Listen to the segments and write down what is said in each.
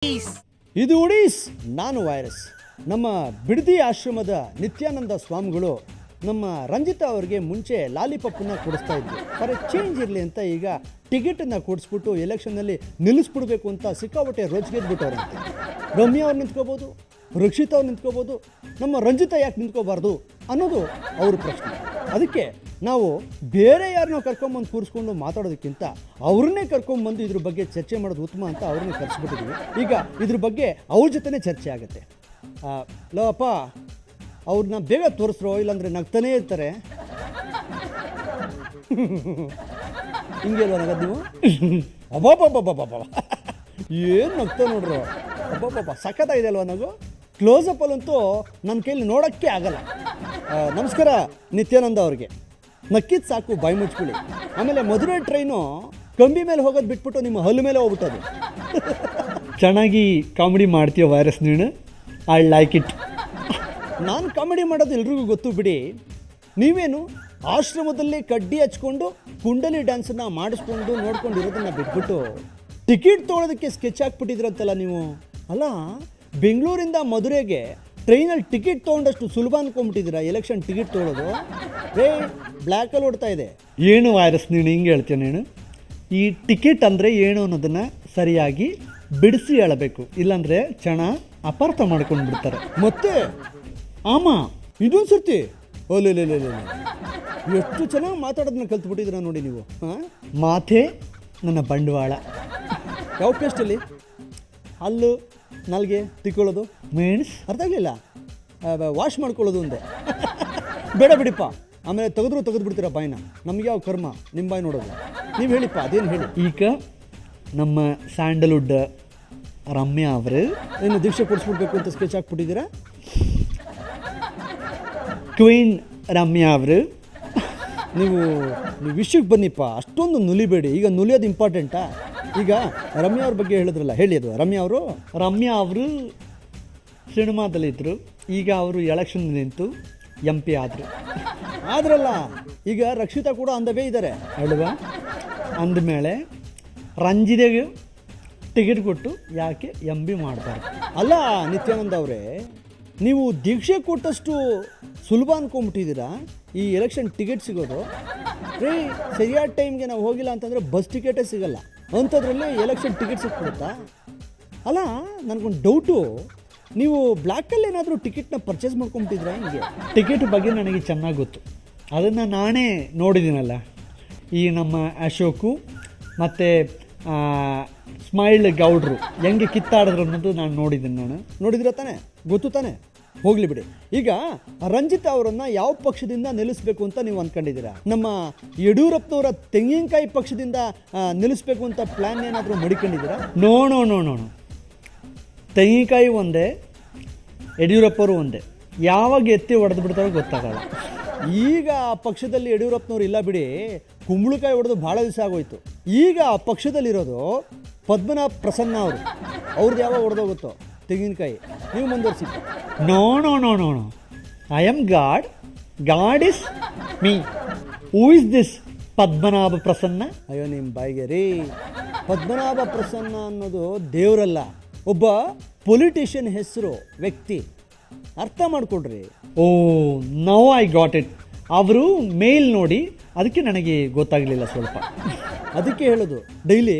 ಇದು ಒಡೀಸ್, ನಾನು ವೈರಸ್. ನಮ್ಮ ಬಿಡದಿ ಆಶ್ರಮದ ನಿತ್ಯಾನಂದ ಸ್ವಾಮಿಗಳು ನಮ್ಮ ರಂಜಿತಾ ಅವರಿಗೆ ಮುಂಚೆ ಲಾಲಿಪಾಪನ್ನ ಕೊಡಿಸ್ತಾ ಇದ್ರು. ಫಾರ್ ಎ ಚೇಂಜ್ ಇರಲಿ ಅಂತ ಈಗ ಟಿಕೆಟನ್ನು ಕೊಡಿಸ್ಬಿಟ್ಟು ಎಲೆಕ್ಷನ್ನಲ್ಲಿ ನಿಲ್ಲಿಸ್ಬಿಡ್ಬೇಕು ಅಂತ ಸಿಕ್ಕಾಪಟ್ಟೆ ರೋಜ್ಗೆದ್ಬಿಟ್ಟವ್ರಂತೆ. ರಮ್ಯಾ ಅವ್ರು ನಿಂತ್ಕೋಬೋದು, ರಕ್ಷಿತಾ ಅವ್ರು ನಿಂತ್ಕೋಬೋದು, ನಮ್ಮ ರಂಜಿತಾ ಯಾಕೆ ನಿಂತ್ಕೋಬಾರ್ದು ಅನ್ನೋದು ಅವ್ರ ಪ್ರಶ್ನೆ. ಅದಕ್ಕೆ ನಾವು ಬೇರೆ ಯಾರನ್ನೋ ಕರ್ಕೊಂಬಂದು ಕೂರಿಸ್ಕೊಂಡು ಮಾತಾಡೋದಕ್ಕಿಂತ ಅವ್ರನ್ನೇ ಕರ್ಕೊಂಬಂದು ಇದ್ರ ಬಗ್ಗೆ ಚರ್ಚೆ ಮಾಡೋದು ಉತ್ತಮ ಅಂತ ಅವ್ರನ್ನೇ ಕರೆಸ್ಬಿಟ್ಟಿದ್ದೀವಿ. ಈಗ ಇದ್ರ ಬಗ್ಗೆ ಅವ್ರ ಜೊತೆನೇ ಚರ್ಚೆ ಆಗುತ್ತೆ. ಲೋಪ ಅವ್ರನ್ನ ಬೇಗ ತೋರಿಸ್ರೋ, ಇಲ್ಲಾಂದರೆ ನಗ್ತಾನೇ ಇರ್ತಾರೆ. ಹಿಂಗೆ ಅಲ್ವಾ ನಗದು ನೀವು? ಅಬ್ಬಬ್ಬಬ್ಬಬ್ಬಬ್ಬ ಏನು ನಗ್ತಾ ನೋಡ್ರು. ಅಬ್ಬಬ್ಬಬ್ಬ ಸಖತ್ತಾಗಿದೆ ಅಲ್ವಾ ನಗು. ಕ್ಲೋಸಪ್ಪಲ್ಲಂತೂ ನನ್ನ ಕೈಲಿ ನೋಡೋಕ್ಕೆ ಆಗಲ್ಲ. ನಮಸ್ಕಾರ ನಿತ್ಯಾನಂದ ಅವ್ರಿಗೆ. ನಕ್ಕಿದ್ದು ಸಾಕು, ಬಾಯಿ ಮುಚ್ಕೊಳ್ಳಿ. ಆಮೇಲೆ ಮಧುರೆ ಟ್ರೈನು ಕಂಬಿ ಮೇಲೆ ಹೋಗೋದು ಬಿಟ್ಬಿಟ್ಟು ನಿಮ್ಮ ಹಲ್ಲು ಮೇಲೆ ಹೋಗ್ಬಿಟ್ಟದು. ಚೆನ್ನಾಗಿ ಕಾಮಿಡಿ ಮಾಡ್ತೀಯ ವೈರಸ್ ನೀನು. I like it. ನಾನು ಕಾಮಿಡಿ ಮಾಡೋದು ಎಲ್ರಿಗೂ ಗೊತ್ತು ಬಿಡಿ. ನೀವೇನು ಆಶ್ರಮದಲ್ಲಿ ಕಡ್ಡಿ ಹಚ್ಕೊಂಡು ಕುಂಡಲಿ ಡ್ಯಾನ್ಸನ್ನು ಮಾಡಿಸ್ಕೊಂಡು ನೋಡ್ಕೊಂಡಿರೋದನ್ನು ಬಿಟ್ಬಿಟ್ಟು ಟಿಕೆಟ್ ತೊಗೊಳೋದಕ್ಕೆ ಸ್ಕೆಚ್ ಹಾಕ್ಬಿಟ್ಟಿದ್ರಂತಲ್ಲ ನೀವು. ಅಲ್ಲ, ಬೆಂಗಳೂರಿಂದ ಮಧುರೆಗೆ ಟ್ರೈನಲ್ಲಿ ಟಿಕೆಟ್ ತೊಗೊಂಡಷ್ಟು ಸುಲಭ ಅಂದ್ಕೊಂಬಿಟ್ಟಿದ್ದೀರಾ ಎಲೆಕ್ಷನ್ ಟಿಕೆಟ್ ತೊಗೊಳೋದು? ಬ್ಲ್ಯಾಕಲ್ಲಿ ಓಡ್ತಾ ಇದೆ. ಏನು ವೈರಸ್ ನೀನು ಹಿಂಗೆ ಹೇಳ್ತೀಯ ನೀನು? ಈ ಟಿಕೆಟ್ ಅಂದರೆ ಏನು ಅನ್ನೋದನ್ನು ಸರಿಯಾಗಿ ಬಿಡಿಸಿ ಹೇಳಬೇಕು, ಇಲ್ಲಾಂದರೆ ಜನ ಅಪಾರ್ಥ ಮಾಡ್ಕೊಂಡು ಬಿಡ್ತಾರೆ. ಮತ್ತೆ ಆಮ ಇದೊಂದು ಸರ್ತಿ ಓಲೆ ಎಷ್ಟು ಚೆನ್ನಾಗಿ ಮಾತಾಡೋದನ್ನ ಕಲ್ತ್ಬಿಟ್ಟಿದ್ದೀರ ನೋಡಿ ನೀವು. ಮಾತೇ ನನ್ನ ಬಂಡವಾಳ. ಯಾವ ಪೇಸ್ಟಲ್ಲಿ ಹಲ್ಲು ನಾಲ್ಗೆ ತಿಕ್ಕೊಳ್ಳೋದು ಮೀನ್ಸ್ ಅರ್ಥ ಆಗಲಿಲ್ಲ. ವಾಶ್ ಮಾಡ್ಕೊಳ್ಳೋದು ಒಂದೇ. ಬೇಡ ಬಿಡಿಪ್ಪ, ಆಮೇಲೆ ತೆಗೆದು ಬಿಡ್ತೀರ ಬಾಯಿನ. ನಮ್ಗೆ ಯಾವ ಕರ್ಮ ನಿಮ್ಮ ಬಾಯಿ ನೋಡೋದು. ನೀವು ಹೇಳಿಪ್ಪ, ಅದೇನು ಹೇಳಿ. ಈಗ ನಮ್ಮ ಸ್ಯಾಂಡಲ್ವುಡ್ ರಮ್ಯಾ ಅವರು ಏನು ದೀಕ್ಷೆ ಕೊಡಿಸ್ಬಿಡ್ಬೇಕು ಅಂತ ಸ್ಕೆಚ್ ಹಾಕ್ಬಿಟ್ಟಿದ್ದೀರಾ. ಕ್ವೀನ್ ರಮ್ಯಾ ಅವರು ನೀವು ವಿಷಯಕ್ಕೆ ಬನ್ನಿಪ್ಪ, ಅಷ್ಟೊಂದು ನುಲಿಬೇಡಿ. ಈಗ ನುಲಿಯೋದು ಇಂಪಾರ್ಟೆಂಟಾ? ಈಗ ರಮ್ಯಾ ಅವ್ರ ಬಗ್ಗೆ ಹೇಳಿದ್ರಲ್ಲ, ಹೇಳಿ ಅದು. ರಮ್ಯಾ ಅವರು ಸಿನಿಮಾದಲ್ಲಿದ್ದರು. ಈಗ ಅವರು ಎಲೆಕ್ಷನ್ ನಿಂತು MP ಆದ್ರಲ್ಲ. ಈಗ ರಕ್ಷಿತಾ ಕೂಡ ಅಂದವೇ ಇದ್ದಾರೆ ಅಲ್ವಾ? ಅಂದಮೇಲೆ ರಂಜಿತೆಗೆ ಟಿಕೆಟ್ ಕೊಟ್ಟು ಯಾಕೆ MB ಮಾಡ್ತಾರೆ? ಅಲ್ಲ ನಿತ್ಯಾನಂದ ಅವರೇ, ನೀವು ದೀಕ್ಷೆ ಕೊಟ್ಟಷ್ಟು ಸುಲಭ ಅಂದ್ಕೊಂಬಿಟ್ಟಿದ್ದೀರಾ ಈ ಎಲೆಕ್ಷನ್ ಟಿಕೆಟ್ ಸಿಗೋದು. ಸರಿಯಾದ ಟೈಮ್ಗೆ ನಾವು ಹೋಗಿಲ್ಲ ಅಂತಂದರೆ ಬಸ್ ಟಿಕೆಟೇ ಸಿಗಲ್ಲ. ಅಂಥದ್ರಲ್ಲಿ ಎಲೆಕ್ಷನ್ ಟಿಕೆಟ್ ಸಿಕ್ಬಿಡುತ್ತಾ? ಅಲ್ಲ, ನನಗೊಂದು ಡೌಟು, ನೀವು ಬ್ಲ್ಯಾಕಲ್ಲಿ ಏನಾದರೂ ಟಿಕೆಟ್ನ ಪರ್ಚೇಸ್ ಮಾಡ್ಕೊಂಬಿಟ್ಟಿದ್ರಾ ಹಿಂಗೆ? ಟಿಕೆಟ್ ಬಗ್ಗೆ ನನಗೆ ಚೆನ್ನಾಗಿ ಗೊತ್ತು. ಅದನ್ನು ನಾನೇ ನೋಡಿದ್ದೀನಲ್ಲ. ಈ ನಮ್ಮ ಅಶೋಕು ಮತ್ತು ಸ್ಮೈಲ್ ಗೌಡ್ರು ಹೆಂಗೆ ಕಿತ್ತಾಡಿದ್ರು ಅನ್ನೋದು ನಾನು ನೋಡಿದ್ದೀನಿ. ನೋಡಿದ್ರೆ ತಾನೇ ಗೊತ್ತು ತಾನೇ? ಹೋಗಲಿ ಬಿಡಿ. ಈಗ ರಂಜಿತಾ ಅವರನ್ನು ಯಾವ ಪಕ್ಷದಿಂದ ನಿಲ್ಲಿಸಬೇಕು ಅಂತ ನೀವು ಅಂದ್ಕೊಂಡಿದ್ದೀರಾ? ನಮ್ಮ ಯಡಿಯೂರಪ್ಪನವರ ತೆಂಗಿನಕಾಯಿ ಪಕ್ಷದಿಂದ ನಿಲ್ಲಿಸಬೇಕು ಅಂತ ಪ್ಲ್ಯಾನ್ ಏನಾದರೂ ಮಡಿಕೊಂಡಿದ್ದೀರಾ? ನೋ. ತೆಂಗಿನಕಾಯಿ ಒಂದೇ, ಯಡಿಯೂರಪ್ಪರು ಒಂದೇ. ಯಾವಾಗ ಎತ್ತಿ ಹೊಡೆದು ಬಿಡ್ತಾರೋ ಗೊತ್ತಾಗಲ್ಲ. ಈಗ ಆ ಪಕ್ಷದಲ್ಲಿ ಯಡಿಯೂರಪ್ಪನವ್ರು ಇಲ್ಲ ಬಿಡಿ, ಕುಂಬಳಕಾಯಿ ಹೊಡೆದು ಭಾಳ ದಿವಸ ಆಗೋಯ್ತು. ಈಗ ಆ ಪಕ್ಷದಲ್ಲಿರೋದು ಪದ್ಮನಾಭ ಪ್ರಸನ್ನ ಅವರು. ಅವ್ರದ್ದು ಯಾವಾಗ ಹೊಡೆದೋಗುತ್ತೋ ತೆಂಗಿನಕಾಯಿ. ನೀವು ಮುಂದುವರಿಸಿ. No. I am God is me. Who is this Padmanabha Prasanna? ಅಯ್ಯೋ ನಿಮ್ಮ ಬಾಯಿಗೆ ರೀ. ಪದ್ಮನಾಭ ಪ್ರಸನ್ನ ಅನ್ನೋದು ದೇವರಲ್ಲ, ಒಬ್ಬ ಪೊಲಿಟಿಷಿಯನ್ ಹೆಸರು, ವ್ಯಕ್ತಿ. ಅರ್ಥ ಮಾಡ್ಕೊಡ್ರಿ. ಓ, ನೌ ಐ ಗಾಟ್ ಇಟ್. ಅವರು ಮೇಲ್ ನೋಡಿ, ಅದಕ್ಕೆ ನನಗೆ ಗೊತ್ತಾಗಲಿಲ್ಲ ಸ್ವಲ್ಪ. ಅದಕ್ಕೆ ಹೇಳೋದು ಡೈಲಿ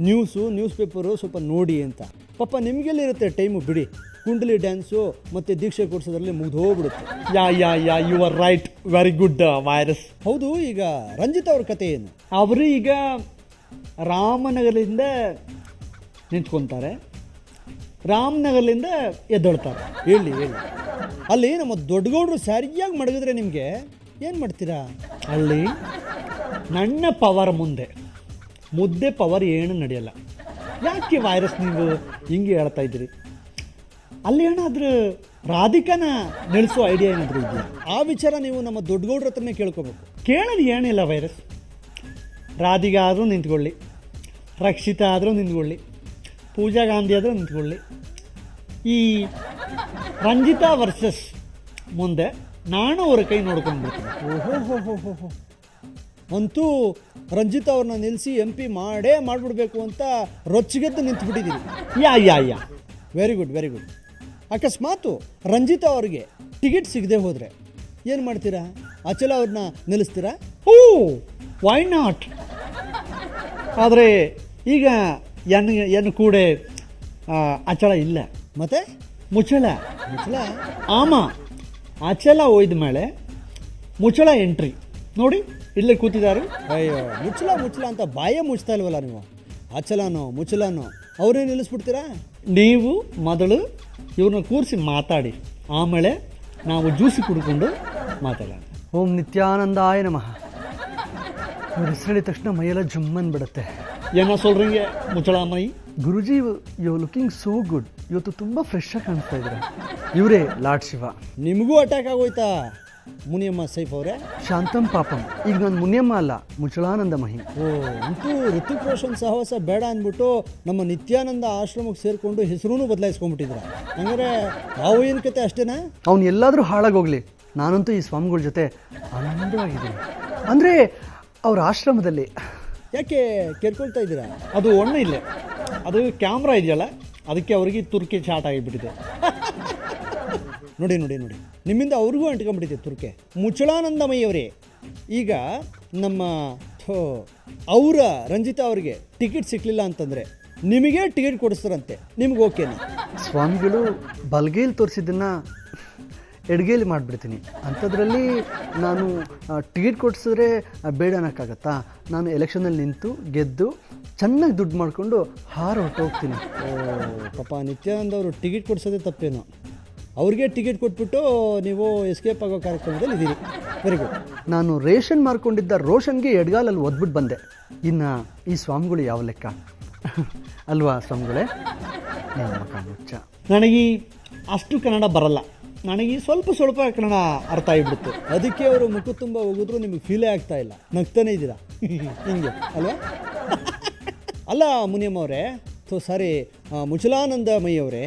ನ್ಯೂಸ್ ಪೇಪರು ಸ್ವಲ್ಪ ನೋಡಿ ಅಂತ. ಪಾಪ ನಿಮಗೆಲ್ಲಿರುತ್ತೆ ಟೈಮು ಬಿಡಿ. ಕುಂಡಲಿ ಡ್ಯಾನ್ಸು ಮತ್ತು ದೀಕ್ಷೆ ಕೊಡಿಸೋದ್ರಲ್ಲಿ ಮುಗಿದು ಹೋಗ್ಬಿಡುತ್ತೆ. Yeah you are right. Very good virus. ಹೌದು, ಈಗ ರಂಜಿತಾ ಅವ್ರ ಕತೆ ಏನು? ಅವರು ಈಗ ರಾಮನಗರದಿಂದ ನಿಂತ್ಕೊತಾರೆ, ರಾಮನಗರದಿಂದ ಎದ್ದೊಳ್ತಾರೆ. ಹೇಳಿ ಅಲ್ಲಿ ನಮ್ಮ ದೊಡ್ಡಗೌಡರು ಸರಿಯಾಗಿ ಮಡಗಿದ್ರೆ ನಿಮಗೆ ಏನು ಮಾಡ್ತೀರಾ? ಅಲ್ಲಿ ನನ್ನ ಪವರ್ ಮುಂದೆ ಮುದ್ದೆ ಪವರ್ ಏನು ನಡೆಯಲ್ಲ. ಯಾಕೆ ವೈರಸ್ ನೀವು ಹಿಂಗೆ ಹೇಳ್ತಾ ಇದ್ದೀರಿ? ಅಲ್ಲಿ ಏನಾದರೂ ರಾಧಿಕಾನ ನಿಲ್ಲಿಸೋ ಐಡಿಯಾ ಏನಾದರೂ ಇದೆಯಾ? ಆ ವಿಚಾರ ನೀವು ನಮ್ಮ ದೊಡ್ಡಗೌಡ್ರ ಹತ್ರನೇ ಕೇಳ್ಕೋಬೇಕು. ಕೇಳೋದು ಏನಿಲ್ಲ ವೈರಸ್. ರಾಧಿಕಾ ಆದರೂ ನಿಂತ್ಕೊಳ್ಳಿ, ರಕ್ಷಿತಾ ಆದರೂ ನಿಂತ್ಕೊಳ್ಳಿ, ಪೂಜಾ ಗಾಂಧಿ ಆದರೂ ನಿಂತ್ಕೊಳ್ಳಿ. ಈ ರಂಜಿತಾ ವರ್ಸಸ್ ಮುಂದೆ ನಾನು ಅವರ ಕೈ ನೋಡ್ಕೊಂಡು ಬಿಡ್ತೀನಿ. ಓಹೋ ಅಂತೂ ರಂಜಿತಾ ಅವ್ರನ್ನ ನಿಲ್ಲಿಸಿ MP ಮಾಡೇ ಮಾಡಿಬಿಡ್ಬೇಕು ಅಂತ ರೊಚ್ಚಿಗೆದ್ದು ನಿಂತುಬಿಟ್ಟಿದ್ದೀರಿ. Yeah very good very good. ಅಕಸ್ಮಾತು ರಂಜಿತಾ ಅವ್ರಿಗೆ ಟಿಕೆಟ್ ಸಿಗದೆ ಹೋದರೆ ಏನು ಮಾಡ್ತೀರಾ? ಅಚಲ ಅವ್ರನ್ನ ನಿಲ್ಲಿಸ್ತೀರಾ? ಓ ವೈ ನಾಟ್. ಆದರೆ ಈಗ ಎನ್ನು ಕೂಡ ಅಚಲ ಇಲ್ಲ, ಮತ್ತೆ ಮುಚ್ಚಳ ಆಮ ಅಚಲ ಒಯ್ದ ಮೇಲೆ ಮುಚ್ಚಳ ಎಂಟ್ರಿ ನೋಡಿ ಇಲ್ಲೇ ಕೂತಿದ್ದಾರೆ. ಅಯ್ಯೋ ಮುಚ್ಚಳ ಅಂತ ಬಾಯೇ ಮುಚ್ತಾ ಇಲ್ವಲ್ಲ ನೀವು. ಅಚಲನೋ ಮುಚ್ಚಲನೋ ಅವರೇ ನಿಲ್ಲಿಸ್ಬಿಡ್ತೀರಾ? ನೀವು ಮೊದಲು ಇವ್ರನ್ನ ಕೂರಿಸಿ ಮಾತಾಡಿ, ಆಮೇಲೆ ನಾವು ಜ್ಯೂಸಿ ಕುಡ್ಕೊಂಡು ಮಾತಾಡೋಣ. ಓಂ ನಿತ್ಯಾನಂದಾಯ ನಮಃ. ಇವ್ರ ಹೆಸರು ಹೇಳಿದ ತಕ್ಷಣ ಮೈಯೆಲ್ಲ ಜುಮ್ಮನ್ ಬಿಡುತ್ತೆ. ಏನೋ ಸೊಲ್ರಿಂಗೆ ಮುಚ್ಚಳಾಮೈ. ಗುರುಜಿ ಯು ಲುಕಿಂಗ್ ಸೋ ಗುಡ್. ಇವತ್ತು ತುಂಬ ಫ್ರೆಶ್ ಆಗಿ ಕಾಣಿಸ್ತಾ ಇದ್ದೀರಾ. ಇವರೇ ಲಾರ್ಡ್ ಶಿವ. ನಿಮಗೂ ಅಟ್ಯಾಕ್ ಆಗೋಯ್ತಾ ಮುನಿಯಮ್ಮ ಸೈಫ್ ಅವರೇ? ಶಾಂತಂ ಪಾಪಂ. ಈಗ ನಾನು ಮುನಿಯಮ್ಮ ಅಲ್ಲ, ಮುಚ್ಚಳಾನಂದ ಮಹಿ. ಓ ಅಂತೂ ಋತಿಕ್ ರೋಷನ್ ಸಹವಾಸ ಬೇಡ ಅಂದ್ಬಿಟ್ಟು ನಮ್ಮ ನಿತ್ಯಾನಂದ ಆಶ್ರಮಕ್ಕೆ ಸೇರಿಕೊಂಡು ಹೆಸರೂ ಬದಲಾಯಿಸ್ಕೊಂಡ್ಬಿಟ್ಟಿದ್ರ. ಹಂಗಾರೆ ಅವು ಏನು ಕತೆ ಅಷ್ಟೇನಾ? ಅವ್ನು ಎಲ್ಲಾದರೂ ಹಾಳಾಗೋಗ್ಲಿ, ನಾನಂತೂ ಈ ಸ್ವಾಮಿಗಳ ಜೊತೆ ಆನಂದವಾಗಿದ್ದೀನಿ. ಅಂದರೆ ಅವ್ರ ಆಶ್ರಮದಲ್ಲಿ. ಯಾಕೆ ಕೇಳ್ಕೊಳ್ತಾ ಇದ್ದೀರಾ? ಅದು ಒಣ್ಣ ಇಲ್ಲ, ಅದು ಕ್ಯಾಮ್ರಾ ಇದೆಯಲ್ಲ, ಅದಕ್ಕೆ ಅವ್ರಿಗೆ ತುರ್ಕೆ ಚಾಟ್ ಆಗಿಬಿಟ್ಟಿದೆ. ನೋಡಿ ನಿಮ್ಮಿಂದ ಅವ್ರಿಗೂ ಅಂಟ್ಕೊಂಡ್ಬಿಟ್ಟಿದೆ ತುರ್ಕೆ. ಮುಚ್ಚಳಾನಂದಮಯ್ಯವರೇ, ಈಗ ನಮ್ಮ ಅವರ ರಂಜಿತಾ ಅವರಿಗೆ ಟಿಕೆಟ್ ಸಿಕ್ಕಲಿಲ್ಲ ಅಂತಂದರೆ ನಿಮಗೆ ಟಿಕೆಟ್ ಕೊಡಿಸ್ತಾರಂತೆ, ನಿಮ್ಗೆ ಓಕೆನಾ? ಸ್ವಾಮಿಗಳು ಬಲ್ಗೇಲಿ ತೋರಿಸಿದ್ದನ್ನು ಎಡಗೇಲಿ ಮಾಡಿಬಿಡ್ತೀನಿ ಅಂಥದ್ರಲ್ಲಿ ನಾನು ಟಿಕೆಟ್ ಕೊಡಿಸಿದ್ರೆ ಬೇಡ ಅನ್ನೋಕ್ಕಾಗತ್ತಾ? ನಾನು ಎಲೆಕ್ಷನಲ್ಲಿ ನಿಂತು ಗೆದ್ದು ಚೆನ್ನಾಗಿ ದುಡ್ಡು ಮಾಡಿಕೊಂಡು ಹೊರಟೋಗ್ತೀನಿ. ಓ ಪಾಪ ನಿತ್ಯಾನಂದ ಅವರು ಟಿಕೆಟ್ ಕೊಡಿಸೋದೇ ತಪ್ಪೇನೋ. ಅವ್ರಿಗೆ ಟಿಕೆಟ್ ಕೊಟ್ಬಿಟ್ಟು ನೀವು ಎಸ್ಕೇಪ್ ಆಗೋ ಕಾರ್ಯಕ್ರಮದಲ್ಲಿ ಇದ್ದೀರಿ. Very good. ನಾನು ರೇಷನ್ ಮಾರ್ಕೊಂಡಿದ್ದ ರೋಷನ್ಗೆ ಎಡಗಾಲಲ್ಲಿ ಒದ್ಬಿಟ್ಟು ಬಂದೆ. ಇನ್ನು ಈ ಸ್ವಾಮಿಗಳು ಯಾವ ಲೆಕ್ಕ ಅಲ್ವಾ ಸ್ವಾಮಿಗಳೇ? ನನಗೆ ಅಷ್ಟು ಕನ್ನಡ ಬರಲ್ಲ, ನನಗೆ ಸ್ವಲ್ಪ ಕನ್ನಡ ಅರ್ಥ ಆಗಿಬಿಡುತ್ತೆ. ಅದಕ್ಕೆ ಅವರು ಮುಖ ತುಂಬ ಹೋಗಿದ್ರು ನಿಮಗೆ ಫೀಲೇ ಆಗ್ತಾ ಇಲ್ಲ, ನಗ್ತಾನೆ ಇದ್ದೀರಾ ಹಿಂಗೆ ಅಲ್ವಾ? ಅಲ್ಲ ಮುನಿಯಮ್ಮ ಅವರೇ, ಸಾರಿ ಮುಚ್ಚಳಾನಂದಮಯ್ಯ ಅವರೇ,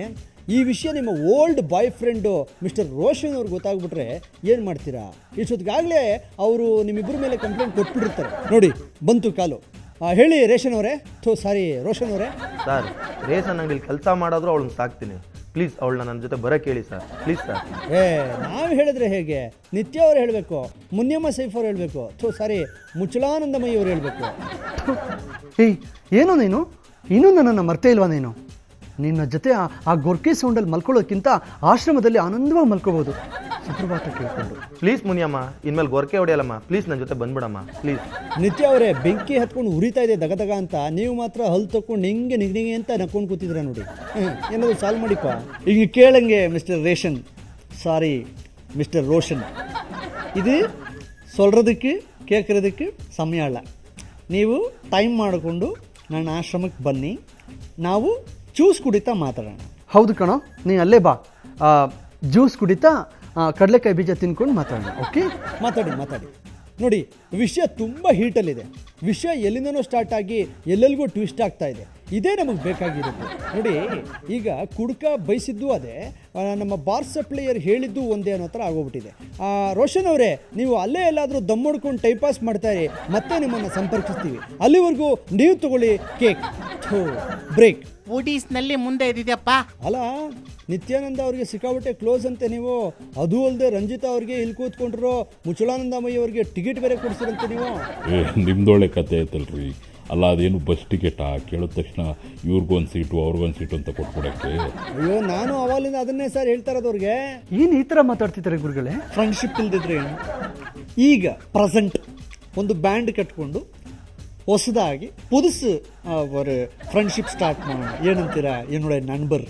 ಈ ವಿಷಯ ನಿಮ್ಮ ಓಲ್ಡ್ ಬಾಯ್ ಫ್ರೆಂಡು ಮಿಸ್ಟರ್ ರೋಷನ್ ಅವ್ರಿಗೆ ಗೊತ್ತಾಗ್ಬಿಟ್ರೆ ಏನು ಮಾಡ್ತೀರಾ? ಇಷ್ಟೊತ್ತಿಗಾಗಲೇ ಅವರು ನಿಮ್ಮಿಬ್ಬರ ಮೇಲೆ ಕಂಪ್ಲೇಂಟ್ ಕೊಟ್ಬಿಟ್ಟಿರ್ತಾರೆ. ನೋಡಿ ಬಂತು ಕಾಲು. ಹೇಳಿ ರೇಷನ್ ಅವರೇ, ಸಾರಿ ರೋಷನ್ ಅವರೇ. ಸರ್, ರೇಷನ್ ಅಂಗಡಿಲಿ ಕೆಲಸ ಮಾಡೋದ್ರು ಅವಳನ್ನ ಸಾಕ್ತೀನಿ. ಪ್ಲೀಸ್ ಅವಳನ್ನ ನನ್ನ ಜೊತೆ ಬರೋಕ್ಕೆ ಹೇಳಿ ಸರ್, ಪ್ಲೀಸ್ ಸರ್. ನಾವು ಹೇಳಿದ್ರೆ ಹೇಗೆ? ನಿತ್ಯ ಅವ್ರು ಹೇಳಬೇಕು, ಮುನಿಯಮ್ಮ ಸೈಫ್ ಅವ್ರು ಹೇಳಬೇಕು, ಸಾರಿ ಮುಚ್ಚಳಾನಂದಮಯ್ಯ ಅವ್ರು ಹೇಳಬೇಕು. ಏನೋ ನೀನು ಇನ್ನೂ ನನ್ನನ್ನು ಮರ್ತೇ ಇಲ್ವಾ? ನಿನ್ನ ಜೊತೆ ಆ ಗೊರ್ಕೆ ಸೌಂಡಲ್ಲಿ ಮಲ್ಕೊಳ್ಳೋಕ್ಕಿಂತ ಆಶ್ರಮದಲ್ಲಿ ಆನಂದವಾಗಿ ಮಲ್ಕೋಬೋದು ಸುಪ್ರಭಾತ ಕೇಳ್ಕೊಂಡು. ಪ್ಲೀಸ್ ಮುನಿಯಮ್ಮ, ಇನ್ಮೇಲೆ ಗೊರ್ಕೆ ಹೊಡೆಯಲ್ಲಮ್ಮ, ಪ್ಲೀಸ್ ನನ್ನ ಜೊತೆ ಬಂದ್ಬಿಡಮ್ಮ ಪ್ಲೀಸ್. ನಿತ್ಯ ಅವರೇ, ಬೆಂಕಿ ಹತ್ಕೊಂಡು ಉರಿತಾ ಇದೆ ದಗದಗ ಅಂತ, ನೀವು ಮಾತ್ರ ಹಲ್ಲು ತಕ್ಕೊಂಡು ನಿಂಗೆ ಅಂತ ನಕ್ಕೊಂಡು ಕೂತಿದ್ರ ನೋಡಿ. ಏನಾದ್ರು ಸಾಲ್ವ್ ಮಾಡಿಪ್ಪ. ಈಗ ಕೇಳಂಗೆ ಮಿಸ್ಟರ್ ಮಿಸ್ಟರ್ ರೋಷನ್, ಇದು சொல்கிறதுக்கு ಕೇಳ್ಕೊಳ್ಳೋದಕ್ಕೆ ಸಮಯ ಅಲ್ಲ. ನೀವು ಟೈಮ್ ಮಾಡಿಕೊಂಡು ನನ್ನ ಆಶ್ರಮಕ್ಕೆ ಬನ್ನಿ, ನಾವು ಜ್ಯೂಸ್ ಕುಡಿತಾ ಮಾತಾಡೋಣ. ಹೌದು ಕಣೋ, ನೀ ಅಲ್ಲೇ ಬಾ, ಜ್ಯೂಸ್ ಕುಡಿತಾ ಕಡಲೆಕಾಯಿ ಬೀಜ ತಿನ್ಕೊಂಡು ಮಾತಾಡೋಣ. ಓಕೆ, ಮಾತಾಡಿ. ನೋಡಿ, ವಿಷಯ ತುಂಬ ಹೀಟಲ್ಲಿದೆ. ವಿಷಯ ಎಲ್ಲಿಂದನೋ ಸ್ಟಾರ್ಟ್ ಆಗಿ ಎಲ್ಲೆಲ್ಲಿಗೂ ಟ್ವಿಸ್ಟ್ ಆಗ್ತಾ ಇದೆ. ಇದೇ ನಮಗೆ ಬೇಕಾಗಿರೋದು. ನೋಡಿ, ಈಗ ಕುಡ್ಕ ಬಯಸಿದ್ದು ಅದೇ, ನಮ್ಮ ಬಾರ್ ಸಪ್ಲೈಯರ್ ಹೇಳಿದ್ದು ಒಂದೇ ಅನ್ನೋ ಥರ ಆಗೋಗ್ಬಿಟ್ಟಿದೆ. ರೋಷನ್ ಅವರೇ, ನೀವು ಅಲ್ಲೇ ಎಲ್ಲಾದರೂ ದಮ್ಮೊಡ್ಕೊಂಡು ಟೈಮ್ ಪಾಸ್ ಮಾಡ್ತಾಯಿರಿ, ಮತ್ತೆ ನಿಮ್ಮನ್ನು ಸಂಪರ್ಕಿಸ್ತೀವಿ. ಅಲ್ಲಿವರೆಗೂ ನೀವು ತಗೊಳ್ಳಿ ಕೇಕ್. ಬ್ರೇಕ್. ಊಟೀಸ್ನಲ್ಲಿ ಮುಂದೆ ಇದ್ದಿದ್ಯಪ್ಪ. ಅಲ್ಲ, ನಿತ್ಯಾನಂದ ಅವ್ರಿಗೆ ಸಿಕ್ಕಾಬಿಟ್ಟೆ ಕ್ಲೋಸ್ ಅಂತೆ ನೀವು. ಅದು ಅಲ್ಲದೆ ರಂಜಿತಾ ಅವ್ರಿಗೆ ಇಲ್ಲಿ ಕೂತ್ಕೊಂಡ್ರು, ಮುಚ್ಚಳಾನಂದಮಯ್ಯ ಅವ್ರಿಗೆ ಟಿಕೆಟ್ ಬೇರೆ ಕೊಡಿಸಿರಂತೆ ನೀವು. ನಿಮ್ದೊಳ್ಳೆ ಕತೆ ಐತಲ್ರಿ. ಅಲ್ಲ, ಅದೇನು ಬಸ್ ಟಿಕೆಟಾ? ಕೇಳಿದ ತಕ್ಷಣ ಇವ್ರಿಗೊಂದು ಸೀಟು ಅವ್ರಿಗೊಂದು ಸೀಟು ಅಂತ ಕೊಟ್ಕೊಡಕ್ಕೆ? ಅಯ್ಯೋ, ನಾನು ಅವಾಲಿಂದ ಅದನ್ನೇ ಸರ್ ಹೇಳ್ತಾ ಇರೋದು ಅವ್ರಿಗೆ. ಏನು ಈ ಥರ ಮಾತಾಡ್ತಿದ್ದಾರೆ ಗುರುಗಳೇ? ಫ್ರೆಂಡ್ಶಿಪ್ ಇಲ್ದಿದ್ರೆ ಏನು? ಈಗ ಪ್ರೆಸೆಂಟ್ ಒಂದು ಬ್ಯಾಂಡ್ ಕಟ್ಕೊಂಡು ಹೊಸದಾಗಿ ಪುದುಸು ಫ್ರೆಂಡ್ಶಿಪ್ ಸ್ಟಾರ್ಟ್ ಮಾಡೋಣ. ಏನಂತೀರಾ? என்னோட நண்பர்